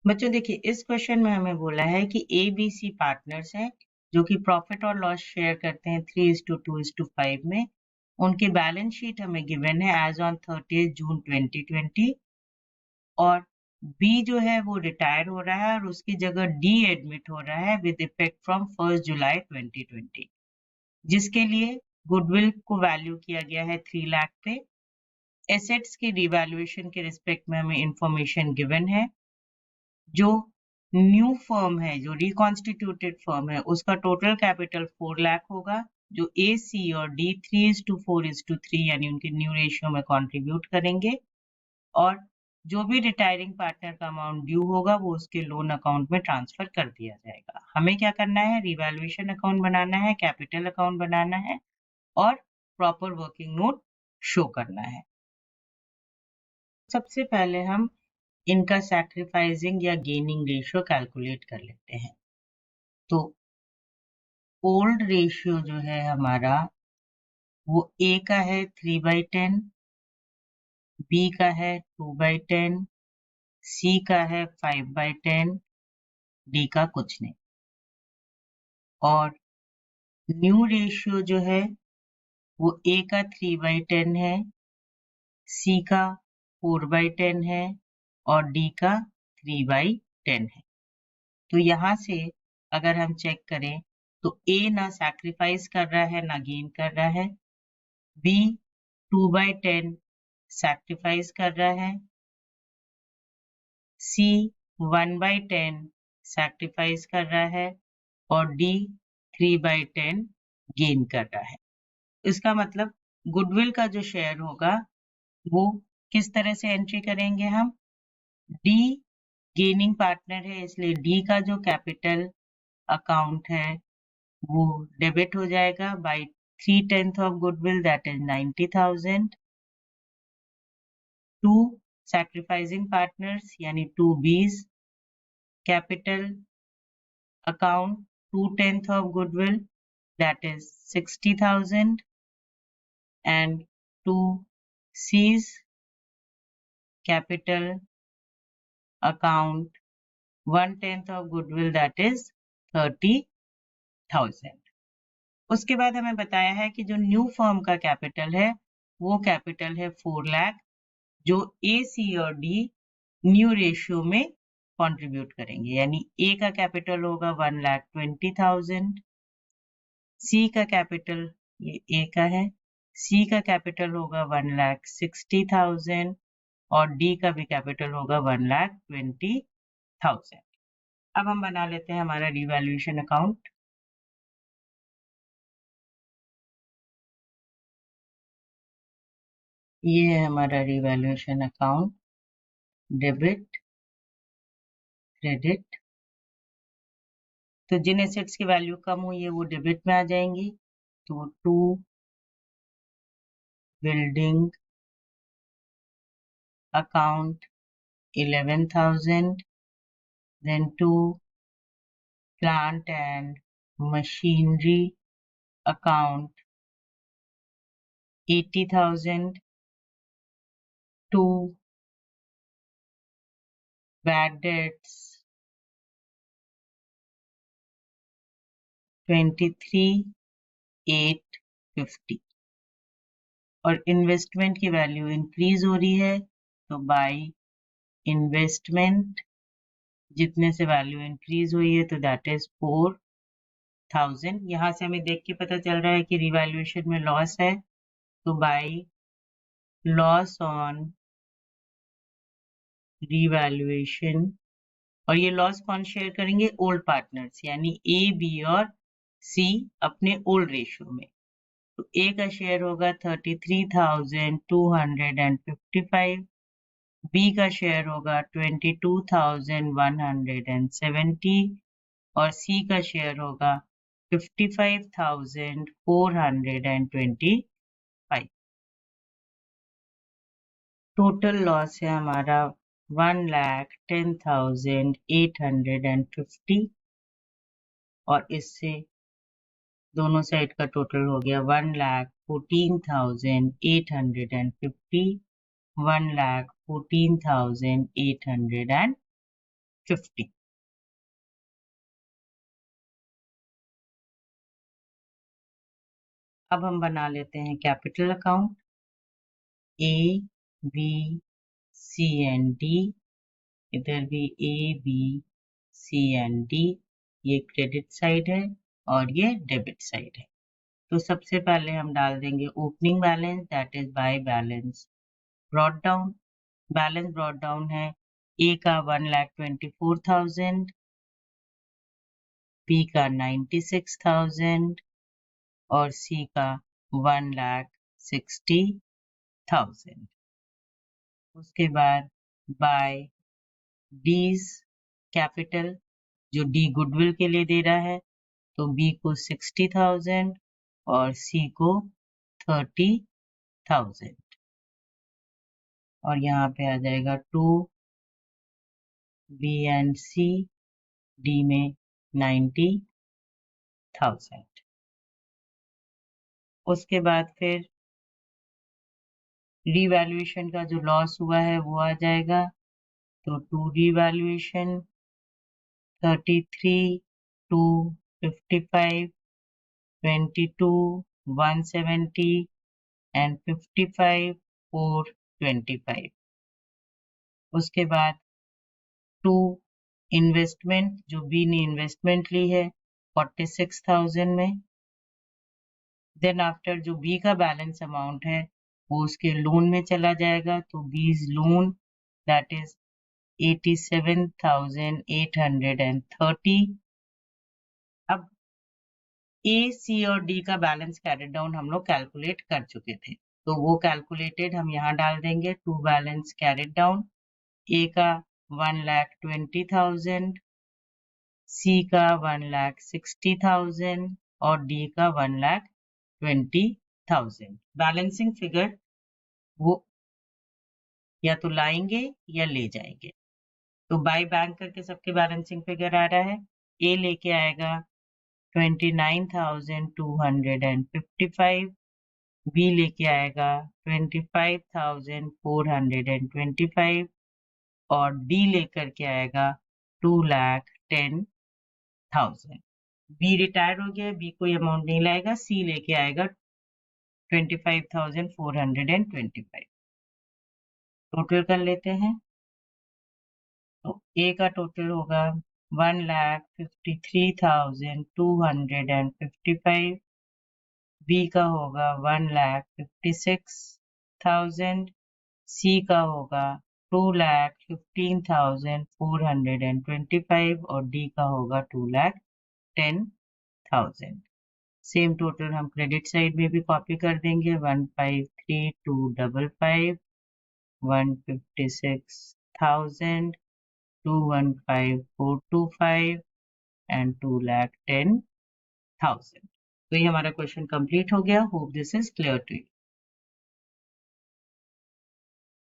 बच्चों देखिए, इस क्वेश्चन में हमें बोला है कि ABC पार्टनर्स हैं जो कि प्रॉफिट और लॉस शेयर करते हैं 3:2:5 में। उनकी बैलेंस शीट हमें गिवन है एज ऑन 30 जून 2020 और बी जो है वो रिटायर हो रहा है और उसकी जगह डी एडमिट हो रहा है विद इफेक्ट फ्रॉम 1 जुलाई 2020, जिसके लिए गुडविल को वैल्यू किया गया है 3 लाख पे। एसेट्स की रिवैल्यूएशन के रिस्पेक्ट में हमें इंफॉर्मेशन गिवन है। जो न्यू फर्म है, जो रिकॉन्स्टिट्यूटेड फर्म है, उसका टोटल कैपिटल 4 लाख होगा, जो ए, सी और डी 3:4:3 यानी उनके न्यू रेशियो में कंट्रीब्यूट करेंगे और जो भी रिटायरिंग पार्टनर का अमाउंट ड्यू होगा वो उसके लोन अकाउंट में ट्रांसफर कर दिया जाएगा। हमें क्या करना है, रिवैल्यूएशन अकाउंट बनाना है, कैपिटल अकाउंट बनाना है और प्रॉपर वर्किंग नोट शो करना है। सबसे पहले हम इनका सैक्रिफाइसिंग या गेनिंग रेशियो कैलकुलेट कर लेते हैं। तो ओल्ड रेशियो जो है हमारा वो ए का है 3/10, बी का है 2/10, सी का है 5/10, डी का कुछ नहीं। और न्यू रेशियो जो है वो ए का 3/10 है, सी का 4/10 है और डी का 3/10 है। तो यहाँ से अगर हम चेक करें तो ए ना सैक्रिफाइस कर रहा है ना गेन कर रहा है, बी 2/10 सैक्रिफाइस कर रहा है, सी 1/10 सैक्रिफाइस कर रहा है और डी 3/10 गेन कर रहा है। इसका मतलब गुडविल का जो शेयर होगा वो किस तरह से एंट्री करेंगे हम, डी गेनिंग पार्टनर है इसलिए डी का जो कैपिटल अकाउंट है वो डेबिट हो जाएगा by 3/10 of goodwill that is 90,000 to sacrificing partners यानी 2 B's capital account 2/10 of goodwill that is 60,000 and 2 C's capital account 1/10 of goodwill that is 30,000। उसके बाद हमें बताया है कि जो न्यू फर्म का कैपिटल है वो कैपिटल है 4 लाख जो ए, सी और डी न्यू रेशियो में कंट्रीब्यूट करेंगे, यानी ए का कैपिटल होगा 1,20,000, सी का कैपिटल ये ए का है, सी का कैपिटल होगा 1,60,000 और डी का भी कैपिटल होगा 1,20,000। अब हम बना लेते हैं हमारा रिवैल्यूएशन अकाउंट। ये है हमारा रिवैल्यूएशन अकाउंट, डेबिट क्रेडिट। तो जिन एसेट्स की वैल्यू कम हुई है वो डेबिट में आ जाएंगी। तो 2 building account 11,000, then 2 plant and machinery account 80,000, 2 bad debts 23,850 और इन्वेस्टमेंट की वैल्यू इंक्रीज हो रही है तो बाय इन्वेस्टमेंट जितने से वैल्यू इंक्रीज हुई है तो दैट इज 4,000। यहाँ से हमें देख के पता चल रहा है कि रिवैल्यूएशन में लॉस है तो बाय लॉस ऑन रिवैल्यूएशन, और ये लॉस कौन शेयर करेंगे, ओल्ड पार्टनर्स यानी ए, बी और सी अपने ओल्ड रेशियो में। तो ए का शेयर होगा 33,255, बी का शेयर होगा 22,170 और सी का शेयर होगा 55,425। टोटल लॉस है हमारा 1,10,850 और इससे दोनों साइड का टोटल हो गया 1,14,850, 1,14,850। 50। अब हम बना लेते हैं capital account. A, B, C and D, इधर भी A, B, C and D, ये क्रेडिट साइड है और ये डेबिट साइड है। तो सबसे पहले हम डाल देंगे opening balance, that is by balance brought down. Balance brought down है A का 1,24,000, B का 96,000 और C का 1,60,000। उसके बाद बाय डीज कैपिटल, जो डी गुडविल के लिए दे रहा है, तो B को 60,000 और C को 30,000 और यहाँ पे आ जाएगा 2 B एंड C, D में 90,000। उसके बाद फिर रीवैल्यूएशन का जो लॉस हुआ है वो आ जाएगा, तो 2 रीवैल्यूएशन 33, 2, 55, 22, 170 एंड 55, 4, 25। उसके बाद 2 इन्वेस्टमेंट, जो बी ने इन्वेस्टमेंट ली है 46,000 में। देन आफ्टर जो बी का बैलेंस अमाउंट है वो उसके लोन में चला जाएगा, तो बीज लोन दैट इज 87,830। अब ए, सी और डी का बैलेंस कैरी डाउन हम लोग कैलकुलेट कर चुके थे, तो वो कैलकुलेटेड हम यहाँ डाल देंगे। टू बैलेंस कैरी डाउन, ए का 1,20,000, सी का 1,60,000 और डी का 1,20,000। बैलेंसिंग फिगर वो या तो लाएंगे या ले जाएंगे। तो बाय बैंक करके सबके बैलेंसिंग फिगर आ रहा है। ए लेके आएगा 29,255, बी लेके आएगा 25,425 और डी लेकर के आएगा 2,10,000। बी रिटायर हो गया, बी कोई अमाउंट नहीं लाएगा। सी लेके आएगा 25,425। टोटल कर लेते हैं, तो ए का टोटल होगा 1,53,255, बी का होगा 1,56,000, सी का होगा 2,15,425 और डी का होगा 2,10,000। सेम टोटल हम क्रेडिट साइड में भी कॉपी कर देंगे, 1,53,255, 156,000, 215,425 एंड 2,10,000। तो ये हमारा क्वेश्चन कंप्लीट हो गया। Hope this is clear to you.